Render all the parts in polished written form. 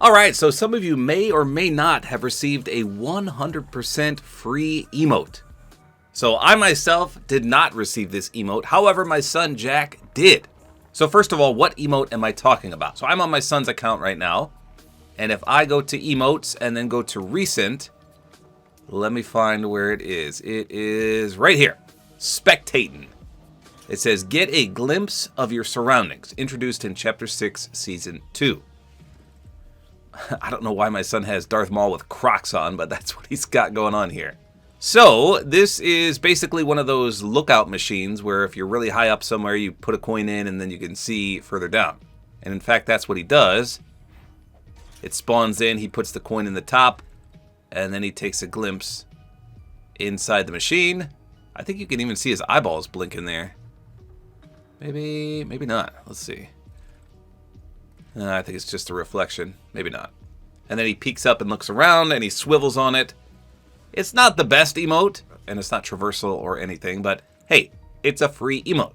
Alright, so some of you may or may not have received a 100% free emote. So I myself did not receive this emote, however my son Jack did. So first of all, what emote am I talking about? So I'm on my son's account right now, and if I go to emotes and then go to recent, let me find where it is. It is right here, spectating. It says, get a glimpse of your surroundings, introduced in Chapter 6, Season 2. I don't know why my son has Darth Maul with Crocs on, but that's what he's got going on here. So this is basically one of those lookout machines where if you're really high up somewhere, you put a coin in and then you can see further down. And in fact, that's what he does. It spawns in, he puts the coin in the top, and then he takes a glimpse inside the machine. I think you can even see his eyeballs blinking there. Maybe not. Let's see. I think it's just a reflection. Maybe not. And then he peeks up and looks around and he swivels on it. It's not the best emote, and it's not traversal or anything, but hey, it's a free emote.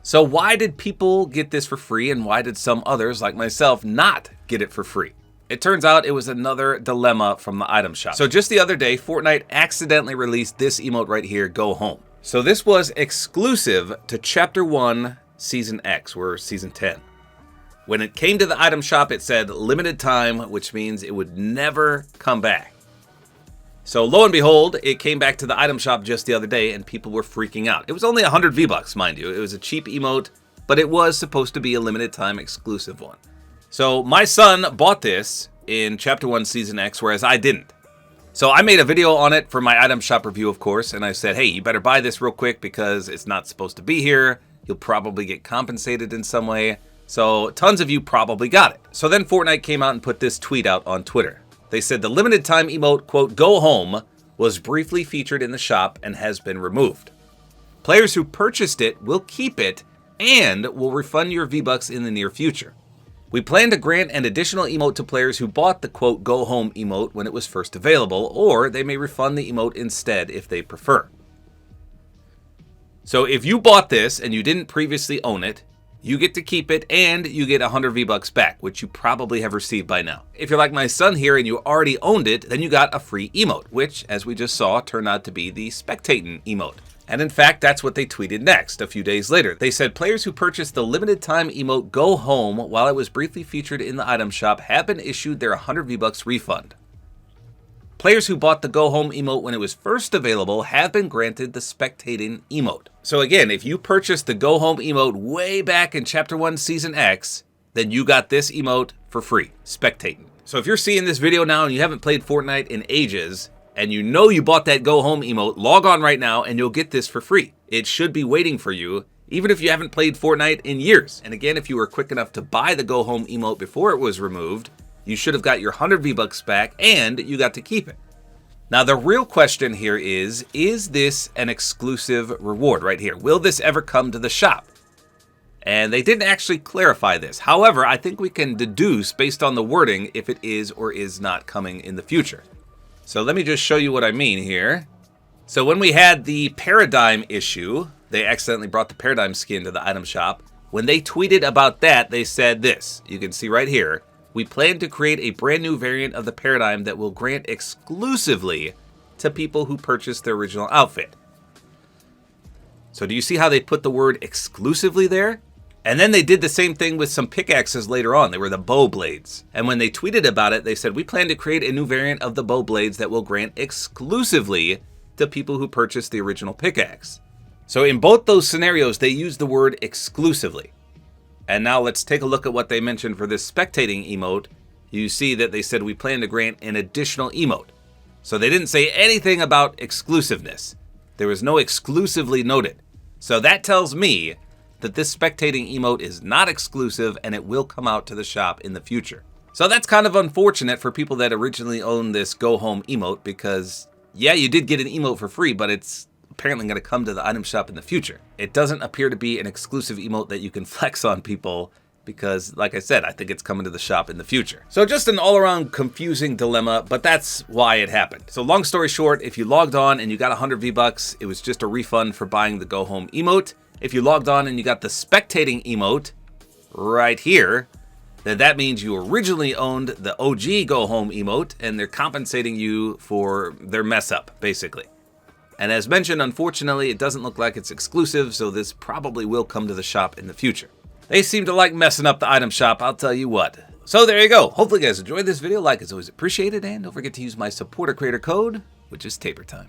So why did people get this for free, and why did some others, like myself, not get it for free? It turns out it was another dilemma from the item shop. So just the other day, Fortnite accidentally released this emote right here, Go Home. So this was exclusive to Chapter 1, Season X, or Season 10. When it came to the item shop, it said limited time, which means it would never come back. So lo and behold, it came back to the item shop just the other day and people were freaking out. It was only 100 V-Bucks, mind you. It was a cheap emote, but it was supposed to be a limited time exclusive one. So my son bought this in Chapter 1 Season X, whereas I didn't. So I made a video on it for my item shop review, of course, and I said, hey, you better buy this real quick because it's not supposed to be here. You'll probably get compensated in some way. So tons of you probably got it. So then Fortnite came out and put this tweet out on Twitter. They said the limited time emote, quote, Go Home, was briefly featured in the shop and has been removed. Players who purchased it will keep it and will refund your V-Bucks in the near future. We plan to grant an additional emote to players who bought the, quote, Go Home emote when it was first available, or they may refund the emote instead if they prefer. So if you bought this and you didn't previously own it, you get to keep it and you get 100 V-Bucks back, which you probably have received by now. If you're like my son here and you already owned it, then you got a free emote, which, as we just saw, turned out to be the spectating emote. And in fact, that's what they tweeted next, a few days later. They said, players who purchased the limited time emote Go Home while it was briefly featured in the item shop have been issued their 100 V-Bucks refund. Players who bought the Go Home emote when it was first available have been granted the spectating emote. So again, if you purchased the Go Home emote way back in Chapter 1 Season X, then you got this emote for free, spectating. So if you're seeing this video now and you haven't played Fortnite in ages, and you know you bought that Go Home emote, log on right now and you'll get this for free. It should be waiting for you, even if you haven't played Fortnite in years. And again, if you were quick enough to buy the Go Home emote before it was removed, you should have got your 100 V-Bucks back and you got to keep it. Now, the real question here is this an exclusive reward right here? Will this ever come to the shop? And they didn't actually clarify this. However, I think we can deduce based on the wording if it is or is not coming in the future. So let me just show you what I mean here. So when we had the Paradigm issue, they accidentally brought the Paradigm skin to the item shop. When they tweeted about that, they said this. You can see right here. We plan to create a brand new variant of the Paradigm that will grant exclusively to people who purchased the original outfit. So do you see how they put the word exclusively there? And then they did the same thing with some pickaxes later on. They were the bow blades. And when they tweeted about it, they said, we plan to create a new variant of the bow blades that will grant exclusively to people who purchased the original pickaxe. So in both those scenarios, they used the word exclusively. And now let's take a look at what they mentioned for this spectating emote. You see that they said we plan to grant an additional emote. So they didn't say anything about exclusiveness. There was no exclusively noted. So that tells me that this spectating emote is not exclusive and it will come out to the shop in the future. So that's kind of unfortunate for people that originally owned this Go Home emote because, yeah, you did get an emote for free, but it's apparently going to come to the item shop in the future. It doesn't appear to be an exclusive emote that you can flex on people because, like I said, I think it's coming to the shop in the future. So just an all-around confusing dilemma, but that's why it happened. So long story short, if you logged on and you got 100 V-Bucks, it was just a refund for buying the Go Home emote. If you logged on and you got the spectating emote right here, then that means you originally owned the OG Go Home emote, and they're compensating you for their mess up, basically. And as mentioned, unfortunately, it doesn't look like it's exclusive, so this probably will come to the shop in the future. They seem to like messing up the item shop, I'll tell you what. So there you go. Hopefully you guys enjoyed this video. Like is always appreciated, and don't forget to use my Support-A-Creator code, which is tabortime.